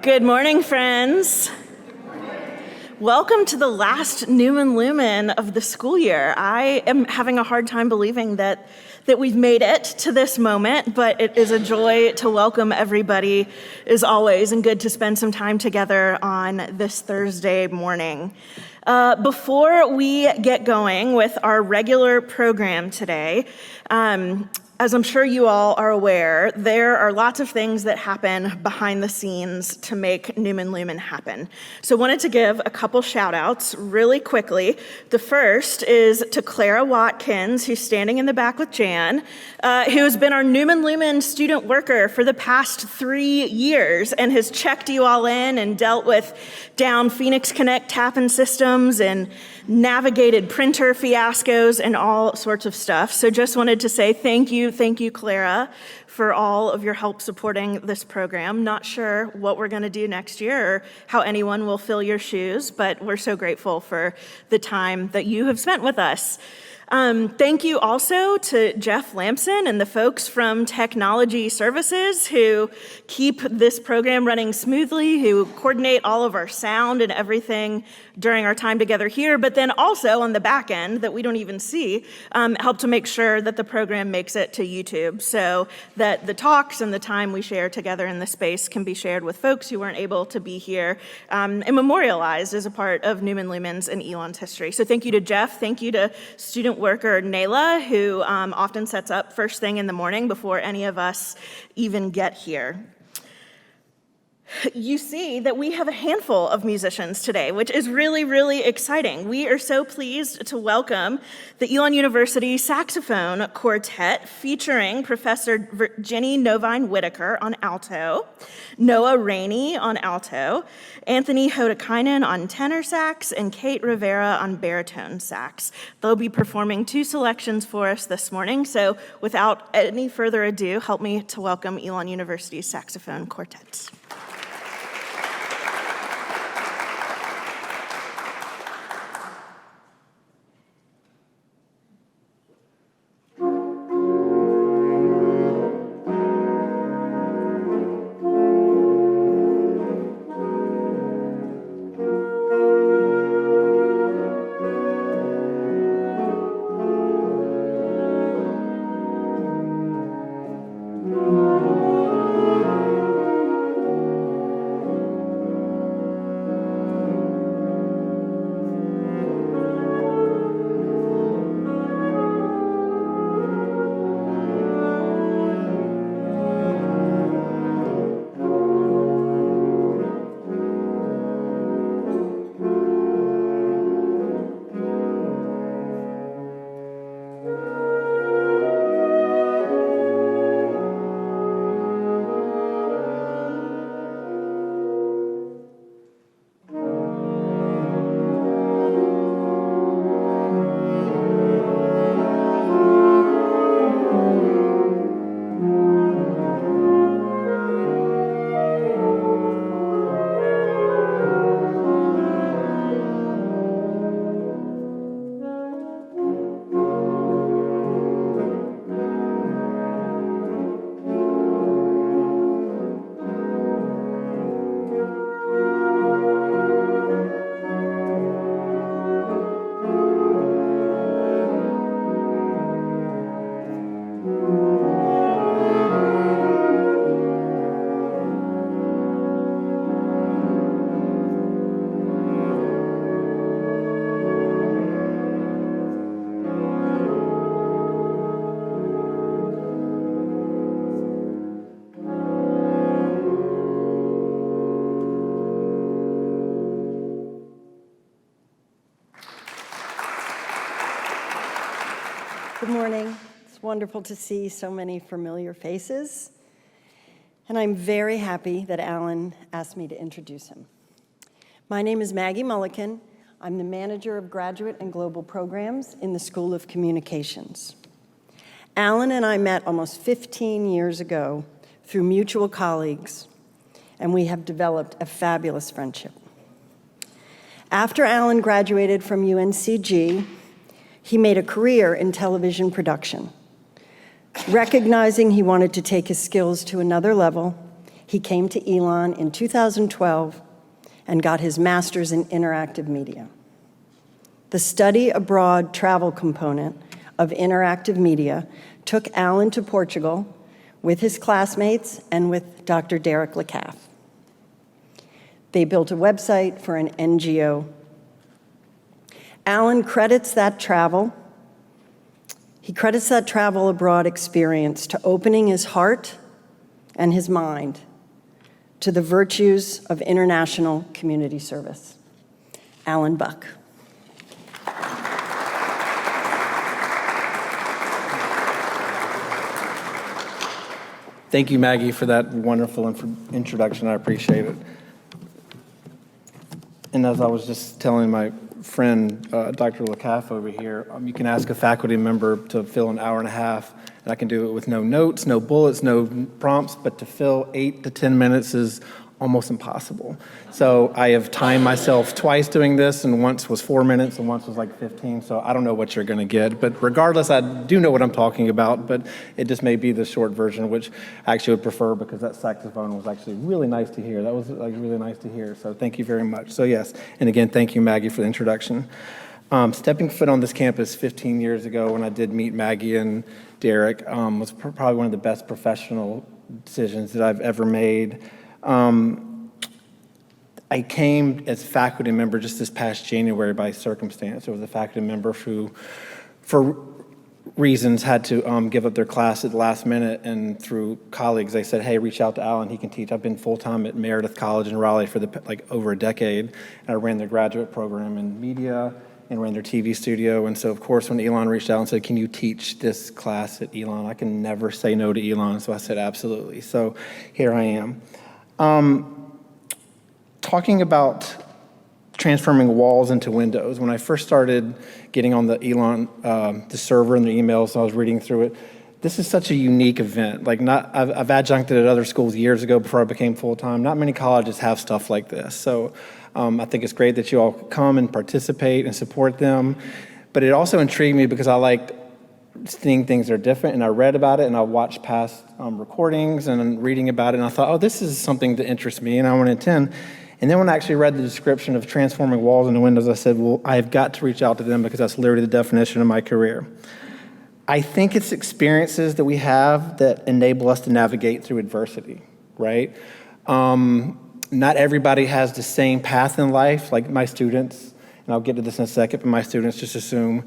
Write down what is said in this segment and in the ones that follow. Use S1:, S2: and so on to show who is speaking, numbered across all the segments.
S1: Good morning, friends. Welcome to the last Newman Lumen of the school year. I am having a hard time believing that we've made it to this moment, but it is a joy to welcome everybody as always, and good to spend some time together on this Thursday morning. Before we get going with our regular program today, as I'm sure you all are aware, there are lots of things that happen behind the scenes to make Newman Lumen happen. So I wanted to give a couple shout outs really quickly. The first is to Clara Watkins, who's standing in the back with Jan, who has been our Newman Lumen student worker for the past 3 years and has checked you all in and dealt with down Phoenix Connect tap-in systems and navigated printer fiascos and all sorts of stuff. So just wanted to say thank you, Clara, for all of your help supporting this program. Not sure what we're gonna do next year or how anyone will fill your shoes, but we're so grateful for the time that you have spent with us. Thank you also to Jeff Lamson and the folks from Technology Services who keep this program running smoothly, who coordinate all of our sound and everything during our time together here, but then also on the back end that we don't even see, help to make sure that the program makes it to YouTube so that the talks and the time we share together in the space can be shared with folks who weren't able to be here and memorialized as a part of Newman Lumen's and Elon's history. So thank you to Jeff, thank you to student worker Nayla, who often sets up first thing in the morning before any of us even get here. You see that we have a handful of musicians today, which is really, really exciting. We are so pleased to welcome the Elon University Saxophone Quartet featuring Professor Jenny Novine-Whitaker on alto, Noah Rainey on alto, Anthony Hodakainen on tenor sax, and Kate Rivera on baritone sax. They'll be performing 2 selections for us this morning, so without any further ado, help me to welcome Elon University Saxophone Quartet.
S2: Good morning. It's wonderful to see so many familiar faces. And I'm very happy that Alan asked me to introduce him. My name is Maggie Mulliken. I'm the manager of graduate and global programs in the School of Communications. Alan and I met almost 15 years ago through mutual colleagues, and we have developed a fabulous friendship. After Alan graduated from UNCG, he made a career in television production. Recognizing he wanted to take his skills to another level, He came to Elon in 2012 and got his master's in interactive media. The study abroad travel component of interactive media took Alan to Portugal with his classmates and with Dr. Derek LeCaff. They built a website for an NGO. Alan credits that travel abroad experience to opening his heart and his mind to the virtues of international community service. Alan Buck.
S3: Thank you, Maggie, for that wonderful introduction. I appreciate it. And as I was just telling my friend, Dr. LeCaff over here, you can ask a faculty member to fill an hour and a half, and I can do it with no notes, no bullets, no prompts, but to fill 8 to 10 minutes is almost impossible. So I have timed myself twice doing this, and once was 4 minutes, and once was like 15, so I don't know what you're gonna get. But regardless, I do know what I'm talking about, but it just may be the short version, which I actually would prefer because that saxophone was actually really nice to hear. That was like really nice to hear, so thank you very much. So yes, and again, thank you, Maggie, for the introduction. Stepping foot on this campus 15 years ago when I did meet Maggie and Derek was probably one of the best professional decisions that I've ever made. I came as a faculty member just this past January by circumstance. There was a faculty member who, for reasons, had to give up their class at the last minute, and through colleagues, they said, hey, reach out to Alan, he can teach. I've been full-time at Meredith College in Raleigh for over a decade, and I ran their graduate program in media and ran their TV studio. And so, of course, when Elon reached out and said, can you teach this class at Elon? I can never say no to Elon, so I said, absolutely. So here I am. Talking about transforming walls into windows. When I first started getting on the Elon, the server and the emails, I was reading through it. This is such a unique event. I've adjuncted at other schools years ago before I became full-time. Not many colleges have stuff like this. So I think it's great that you all come and participate and support them. But it also intrigued me because I liked seeing things that are different, and I read about it, and I watched past recordings and reading about it, and I thought, oh, this is something that interests me, and I want to attend. And then when I actually read the description of transforming walls into windows, I said, well, I've got to reach out to them because that's literally the definition of my career. I think it's experiences that we have that enable us to navigate through adversity, right? Not everybody has the same path in life, like my students, and I'll get to this in a second, but my students just assume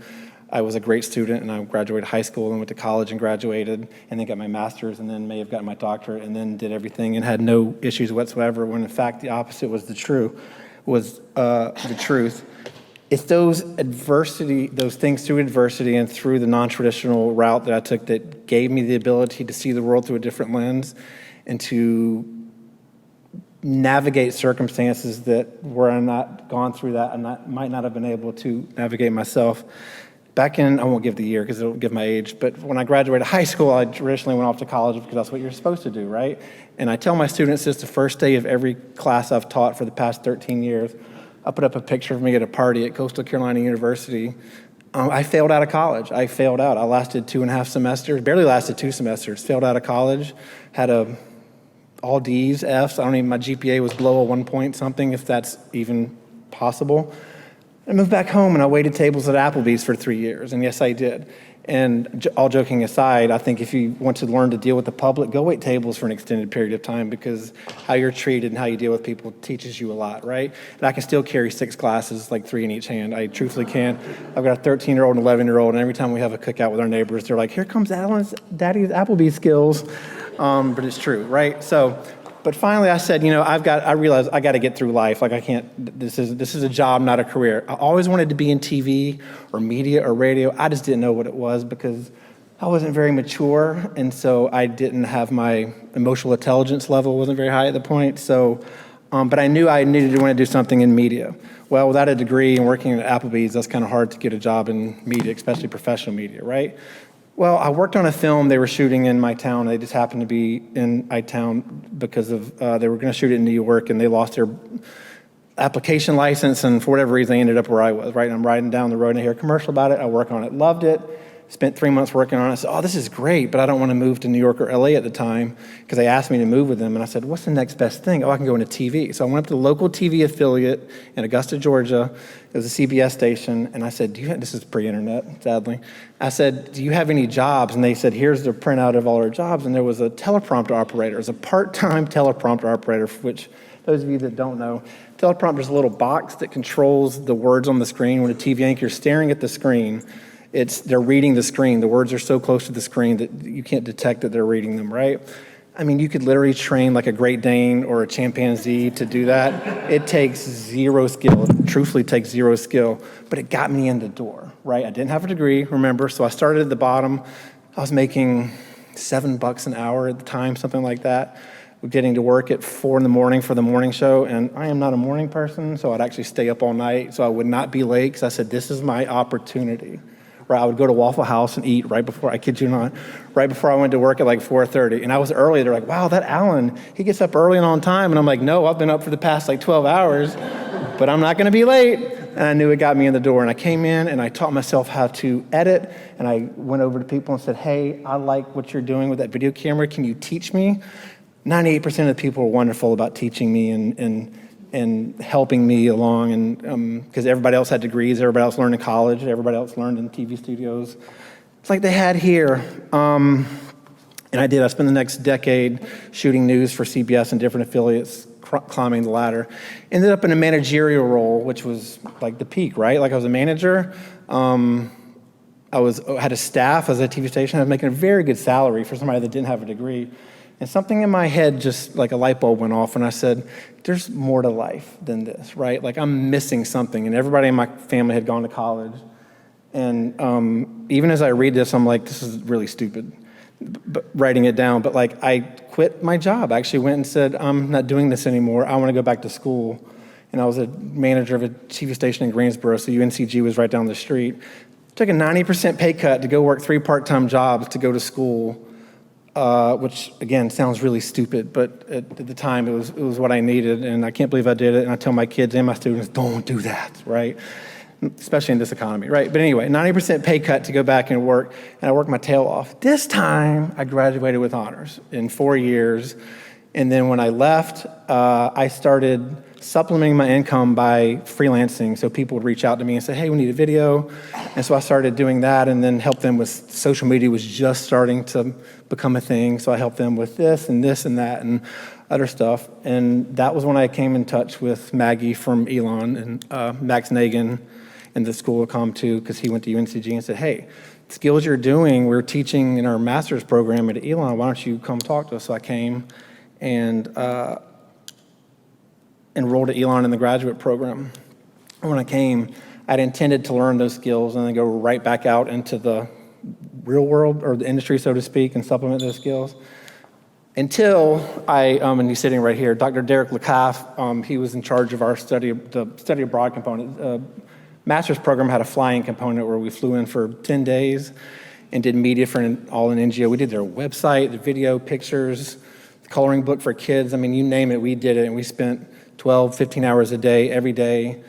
S3: I was a great student, and I graduated high school and went to college and graduated, and then got my master's, and then may have gotten my doctorate, and then did everything and had no issues whatsoever, when in fact the opposite was the truth. It's those things through adversity and through the non-traditional route that I took that gave me the ability to see the world through a different lens and to navigate circumstances that were I not gone through that and might not have been able to navigate myself. Back in, I won't give the year because it'll give my age, but when I graduated high school, I traditionally went off to college because that's what you're supposed to do, right? And I tell my students this the first day of every class I've taught for the past 13 years. I put up a picture of me at a party at Coastal Carolina University. I failed out of college. I failed out. I lasted 2.5 semesters, barely lasted 2 semesters, failed out of college, had all D's, F's. My GPA was below a 1 point something, if that's even possible. I moved back home and I waited tables at Applebee's for 3 years, and yes, I did. And all joking aside, I think if you want to learn to deal with the public, go wait tables for an extended period of time, because how you're treated and how you deal with people teaches you a lot, right? And I can still carry 6 glasses, like 3 in each hand. I truthfully can. I've got a 13-year-old and 11-year-old, and every time we have a cookout with our neighbors, they're like, here comes Alan's daddy's Applebee's skills. But it's true, right? But finally I said, I realized I got to get through life. Like I can't, this is a job, not a career. I always wanted to be in TV or media or radio. I just didn't know what it was because I wasn't very mature. And so I didn't have my emotional intelligence level wasn't very high at the point. So, but I knew I needed to want to do something in media. Well, without a degree and working at Applebee's, that's kind of hard to get a job in media, especially professional media, right? Well, I worked on a film they were shooting in my town. They just happened to be in my town because of they were going to shoot it in New York, and they lost their application license, and for whatever reason, they ended up where I was, right? And I'm riding down the road, and I hear a commercial about it. I work on it, loved it. spent 3 months working on it. I said, oh, this is great, but I don't want to move to New York or LA at the time because they asked me to move with them. And I said, what's the next best thing? Oh, I can go into TV. So I went up to the local TV affiliate in Augusta, Georgia. It was a CBS station. And I said, this is pre-internet, sadly. I said, do you have any jobs? And they said, here's the printout of all our jobs. And there was a teleprompter operator. It was a part-time teleprompter operator, which those of you that don't know, teleprompter is a little box that controls the words on the screen. When a TV anchor is staring at the screen, they're reading the screen. The words are so close to the screen that you can't detect that they're reading them, right? I mean, you could literally train like a Great Dane or a chimpanzee to do that. It takes zero skill. It truthfully takes zero skill, but it got me in the door, right? I didn't have a degree, remember, so I started at the bottom. I was making $7 an hour at the time, something like that. Getting to work at 4 a.m. for the morning show, and I am not a morning person, so I'd actually stay up all night, so I would not be late, because I said, this is my opportunity. Right, I would go to Waffle House and eat right before, I kid you not, right before I went to work at like 4:30. And I was early. They're like, wow, that Alan, he gets up early and on time. And I'm like, no, I've been up for the past like 12 hours, but I'm not going to be late. And I knew it got me in the door. And I came in and I taught myself how to edit. And I went over to people and said, hey, I like what you're doing with that video camera. Can you teach me? 98% of the people were wonderful about teaching me and helping me along, and because everybody else had degrees, everybody else learned in college, everybody else learned in TV studios. It's like they had here. And I did. I spent the next decade shooting news for CBS and different affiliates, climbing the ladder. Ended up in a managerial role, which was like the peak, right? Like I was a manager. Had a staff as a TV station. I was making a very good salary for somebody that didn't have a degree. And something in my head, just like a light bulb went off, and I said, there's more to life than this, right? Like I'm missing something, and everybody in my family had gone to college. And even as I read this, I'm like, this is really stupid, writing it down. But like I quit my job. I actually went and said, I'm not doing this anymore. I want to go back to school. And I was a manager of a TV station in Greensboro, so UNCG was right down the street. Took a 90% pay cut to go work 3 part-time jobs to go to school. Which again sounds really stupid, but at the time it was what I needed, and I can't believe I did it. And I tell my kids and my students, don't do that, right? Especially in this economy, right? But anyway, 90% pay cut to go back and work, and I worked my tail off. This time I graduated with honors in 4 years, and then when I left, I started supplementing my income by freelancing. So people would reach out to me and say, hey, we need a video. And so I started doing that and then helped them with social media was just starting to become a thing. So I helped them with this and that and other stuff. And that was when I came in touch with Maggie from Elon and Max Nagin in the School of Com 2, because he went to UNCG and said, hey, skills you're doing, we're teaching in our master's program at Elon. Why don't you come talk to us? So I came and enrolled at Elon in the graduate program. When I came, I'd intended to learn those skills and then go right back out into the real world, or the industry, so to speak, and supplement those skills. Until and he's sitting right here, Dr. Derek LeCaff, he was in charge of our the study abroad component. Master's program had a flying component where we flew in for 10 days and did media for all in NGO. We did their website, the video, pictures, the coloring book for kids. I mean, you name it, we did it, and we spent 12, 15 hours a day, every day,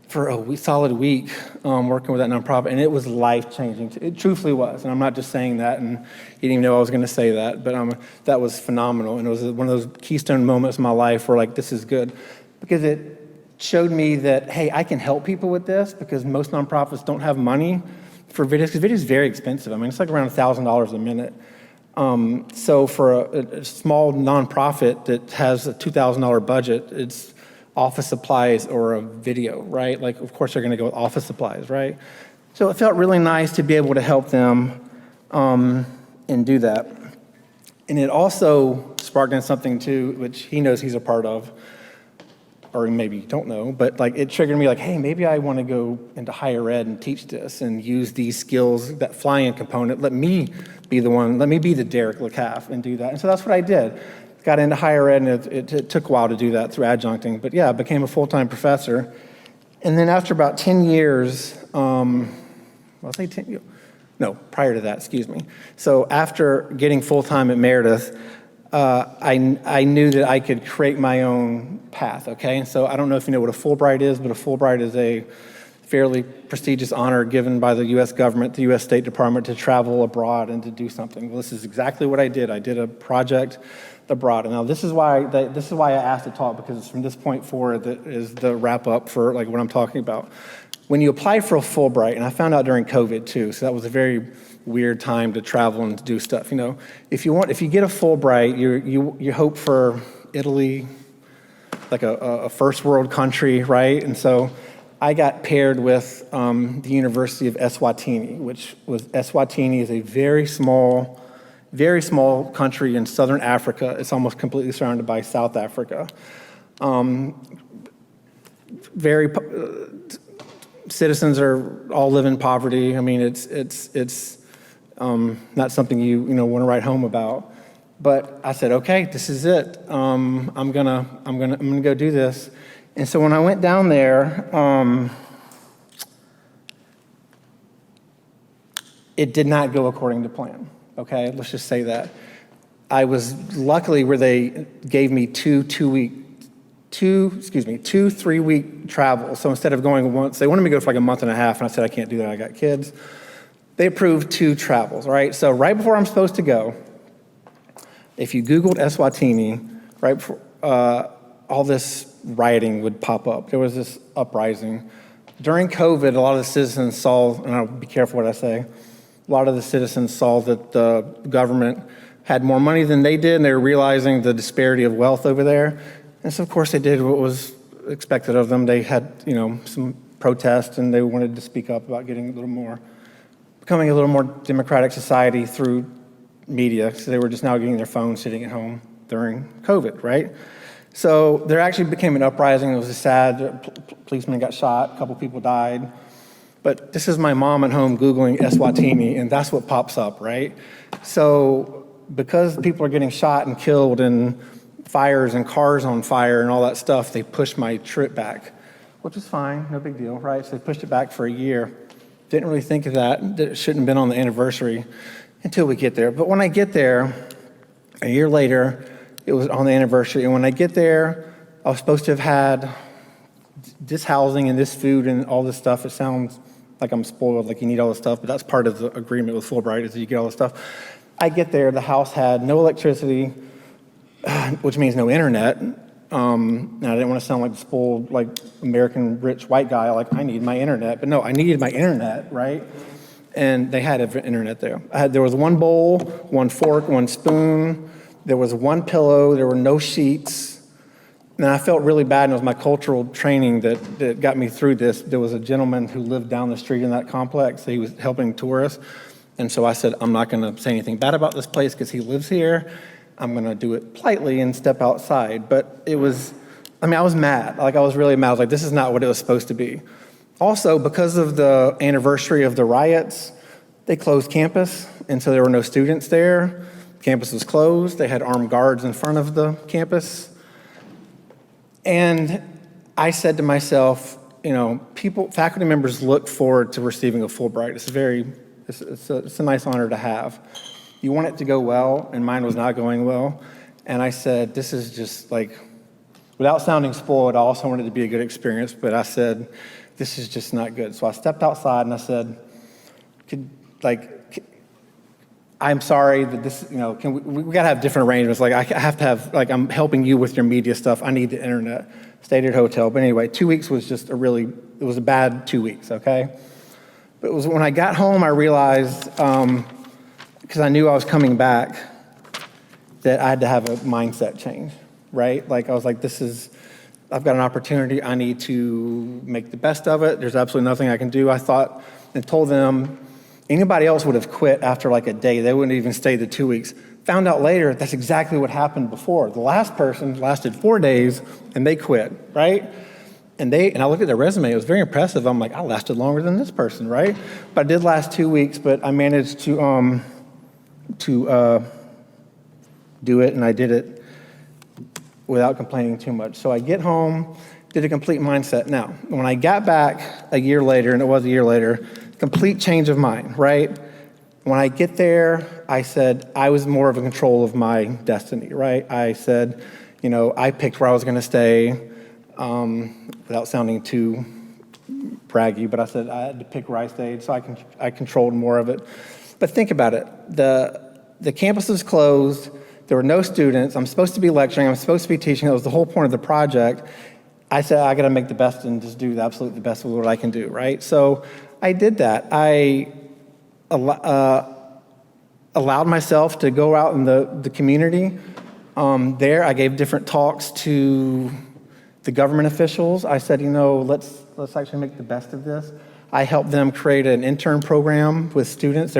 S3: for a solid week working with that nonprofit, and it was life-changing. It truthfully was, and I'm not just saying that, and you didn't even know I was going to say that, but that was phenomenal, and it was one of those keystone moments in my life where, like, this is good, because it showed me that, hey, I can help people with this, because most nonprofits don't have money for videos, because video is very expensive. I mean, it's like around $1,000 a minute. So for a small nonprofit that has a $2,000 budget, it's office supplies or a video, right? Like, of course, they're going to go with office supplies, right? So it felt really nice to be able to help them and do that. And it also sparked in something, too, which he knows he's a part of, or maybe you don't know, but like it triggered me like, hey, maybe I want to go into higher ed and teach this and use these skills, that fly-in component. Let me be the Derek LeCaff and do that. And so that's what I did. Got into higher ed, and it took a while to do that through adjuncting. But yeah, I became a full-time professor. And then after about 10 years, prior to that, excuse me. So after getting full-time at Meredith, I knew that I could create my own path, okay? And so I don't know if you know what a Fulbright is, but a Fulbright is fairly prestigious honor given by the U.S. government, the U.S. State Department, to travel abroad and to do something. Well, this is exactly what I did. I did a project abroad. And now this is why I asked to talk, because from this point forward that is the wrap up for like what I'm talking about. When you apply for a Fulbright, and I found out during COVID too, so that was a very weird time to travel and to do stuff. You know, if you get a Fulbright, you hope for Italy, like a first world country, right? And so I got paired with the University of Eswatini, Eswatini is a very small country in southern Africa. It's almost completely surrounded by South Africa. Citizens are all live in poverty. I mean, it's not something you want to write home about. But I said, okay, this is it. I'm gonna go do this. And so when I went down there, it did not go according to plan. Okay, let's just say that. I was luckily where they gave me two 3-week travels. So instead of going once, they wanted me to go for like a month and a half, and I said, I can't do that, I got kids. They approved 2 travels, right? So right before I'm supposed to go, if you Googled Eswatini, right before, all this rioting would pop up. There was this uprising. During COVID, a lot of the citizens saw, and I'll be careful what I say, a lot of the citizens saw that the government had more money than they did, and they were realizing the disparity of wealth over there. And so, of course, they did what was expected of them. They had, some protests, and they wanted to speak up about becoming a little more democratic society through media, because they were just now getting their phones sitting at home during COVID, right? So there actually became an uprising. It was sad. Policemen got shot. A couple people died. But this is my mom at home Googling Eswatini, and that's what pops up, right? So because people are getting shot and killed and fires and cars on fire and all that stuff, they pushed my trip back, which is fine, no big deal, right? So they pushed it back for a year. Didn't really think of that it shouldn't have been on the anniversary until we get there. But when I get there, a year later, it was on the anniversary. And when I get there, I was supposed to have had this housing and this food and all this stuff. It sounds like I'm spoiled, like you need all this stuff, but that's part of the agreement with Fulbright is that you get all this stuff. I get there, the house had no electricity, which means no internet. And I didn't want to sound like a spoiled, like American rich white guy, like I need my internet. But no, I needed my internet, right? And they had internet there. There was one bowl, one fork, one spoon. There was one pillow. There were no sheets. And I felt really bad, and it was my cultural training that got me through this. There was a gentleman who lived down the street in that complex. He was helping tourists. And so I said, I'm not going to say anything bad about this place because he lives here. I'm going to do it politely and step outside. But I was mad. Like, I was really mad. I was like, this is not what it was supposed to be. Also, because of the anniversary of the riots, they closed campus, and so there were no students there. Campus was closed. They had armed guards in front of the campus. And I said to myself, faculty members look forward to receiving a Fulbright. It's a nice honor to have. You want it to go well, and mine was not going well. And I said, this is just like, without sounding spoiled, I also wanted it to be a good experience, but I said, this is just not good. So I stepped outside and I said, I'm sorry that this, we gotta have different arrangements. Like, I have to have, like, I'm helping you with your media stuff. I need the internet. Stayed at a hotel. But anyway, 2 weeks was just it was a bad 2 weeks, okay? But it was when I got home, I realized, because I knew I was coming back, that I had to have a mindset change, right? Like, I was like, I've got an opportunity. I need to make the best of it. There's absolutely nothing I can do. I thought and told them, anybody else would have quit after like a day. They wouldn't even stay the 2 weeks. Found out later, that's exactly what happened before. The last person lasted 4 days and they quit, right? And I looked at their resume, it was very impressive. I'm like, I lasted longer than this person, right? But I did last 2 weeks, but I managed to do it, and I did it without complaining too much. So I get home, did a complete mindset. Now, when I got back a year later, and it was a year later, complete change of mind, right? When I get there, I said I was more of a control of my destiny, right? I said, I picked where I was going to stay without sounding too braggy, but I said I had to pick Rice Aid, so I controlled more of it. But think about it. The campus was closed. There were no students. I'm supposed to be lecturing. I'm supposed to be teaching. That was the whole point of the project. I said, I got to make the best and just do the absolute the best with what I can do, right? So I did that. I allowed myself to go out in the community. There, I gave different talks to the government officials. I said, let's actually make the best of this. I helped them create an intern program with students.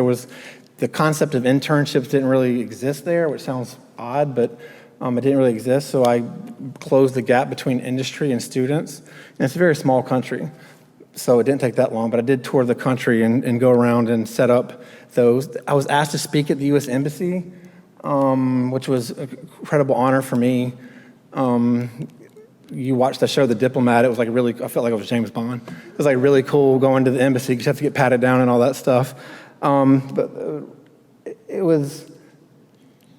S3: The concept of internships didn't really exist there, which sounds odd, but it didn't really exist. So I closed the gap between industry and students. And it's a very small country, so it didn't take that long, but I did tour the country and go around and set up those. I was asked to speak at the U.S. Embassy, which was an incredible honor for me. You watched the show The Diplomat, it was I felt like I was James Bond. It was really cool going to the embassy because you have to get patted down and all that stuff. But it was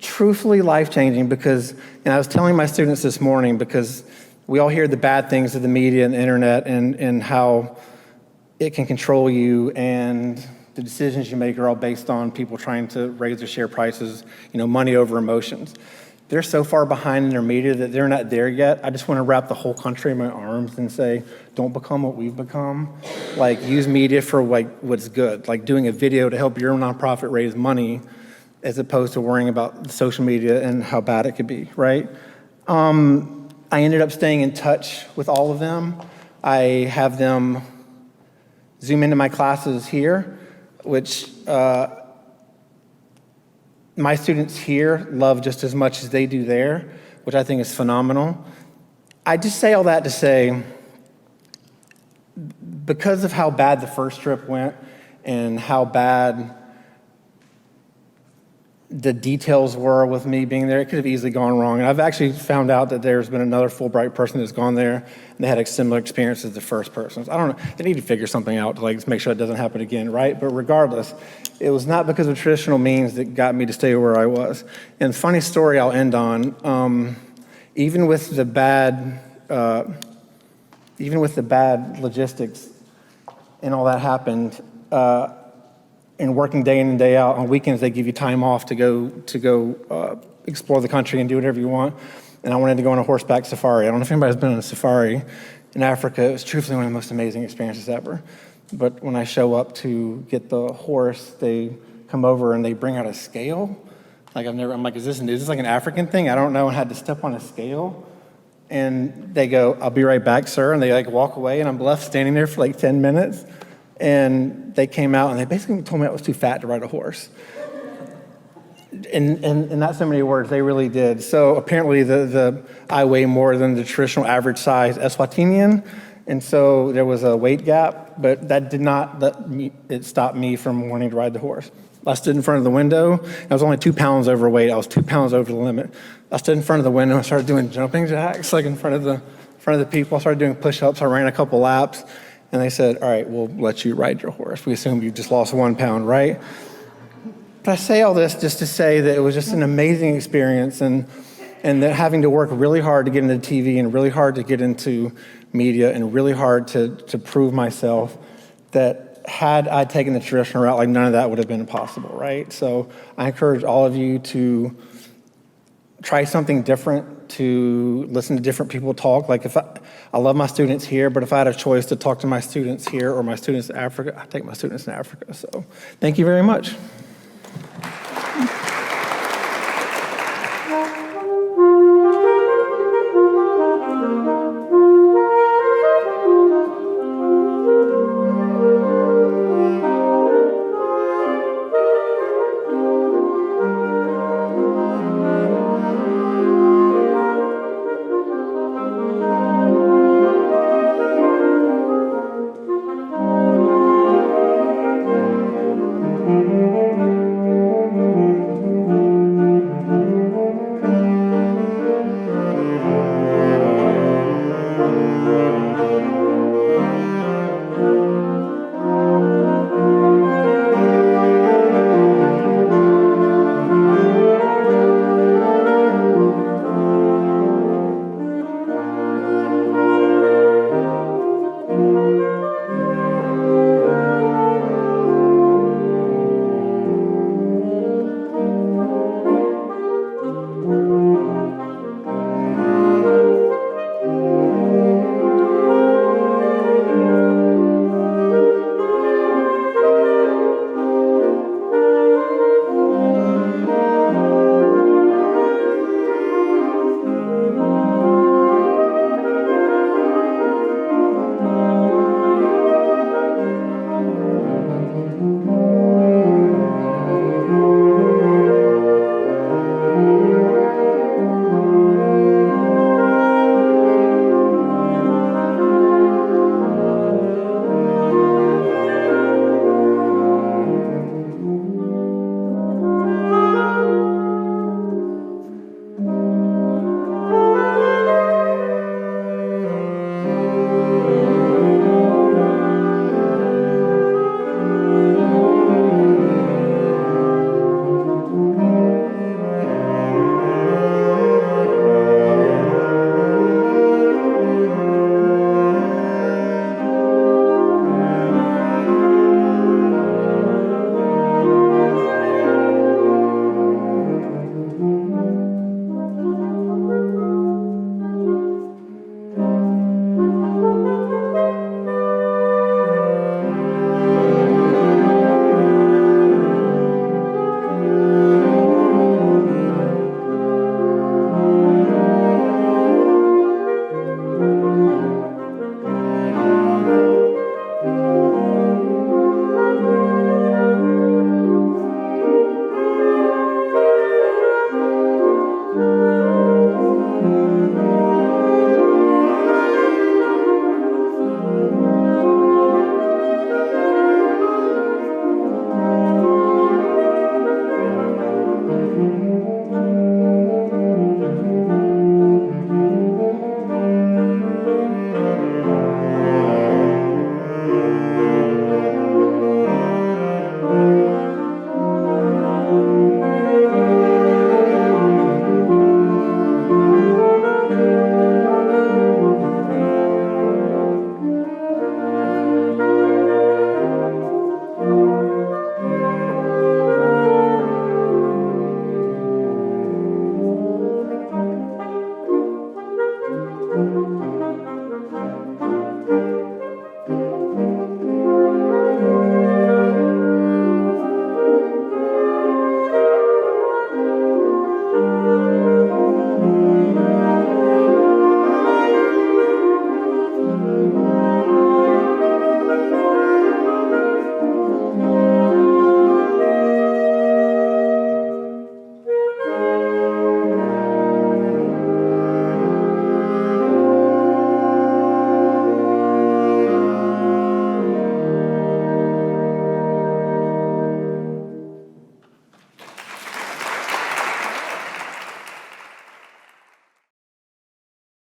S3: truthfully life-changing because, and I was telling my students this morning, because we all hear the bad things of the media and the internet and how it can control you, and the decisions you make are all based on people trying to raise their share prices, money over emotions. They're so far behind in their media that they're not there yet. I just want to wrap the whole country in my arms and say, don't become what we've become. Use media for what's good, doing a video to help your nonprofit raise money as opposed to worrying about social media and how bad it could be, right? I ended up staying in touch with all of them. I have them Zoom into my classes here, which my students here love just as much as they do there, which I think is phenomenal. I just say all that to say, because of how bad the first trip went and how bad the details were with me being there, it could have easily gone wrong. And I've actually found out that there's been another Fulbright person that's gone there, and they had a similar experience as the first person. So I don't know, they need to figure something out to make sure it doesn't happen again, right? But regardless, it was not because of traditional means that got me to stay where I was. And funny story I'll end on, even with the bad logistics and all that happened, and working day in and day out, on weekends they give you time off to go explore the country and do whatever you want. And I wanted to go on a horseback safari. I don't know if anybody's been on a safari in Africa. It was truthfully one of the most amazing experiences ever. But when I show up to get the horse, they come over and they bring out a scale. I'm like, is this like an African thing? I don't know, and had to step on a scale. And they go, I'll be right back, sir. And they walk away, and I'm left standing there for 10 minutes. And they came out and they basically told me I was too fat to ride a horse. And not so many words, they really did. So apparently I weigh more than the traditional average size Eswatinian. And so there was a weight gap, but that did not it stopped me from wanting to ride the horse. I stood in front of the window. I was only 2 pounds overweight. I was 2 pounds over the limit. I stood in front of the window and started doing jumping jacks, in front of the people. I started doing push-ups. I ran a couple laps. And they said, all right, we'll let you ride your horse. We assume you just lost 1 pound, right? But I say all this just to say that it was just an amazing experience, and that having to work really hard to get into TV and really hard to get into media and really hard to prove myself, that had I taken the traditional route, none of that would have been possible, right? So I encourage all of you to try something different, to listen to different people talk. I love my students here, but if I had a choice to talk to my students here or my students in Africa, I'd take my students in Africa. So thank you very much.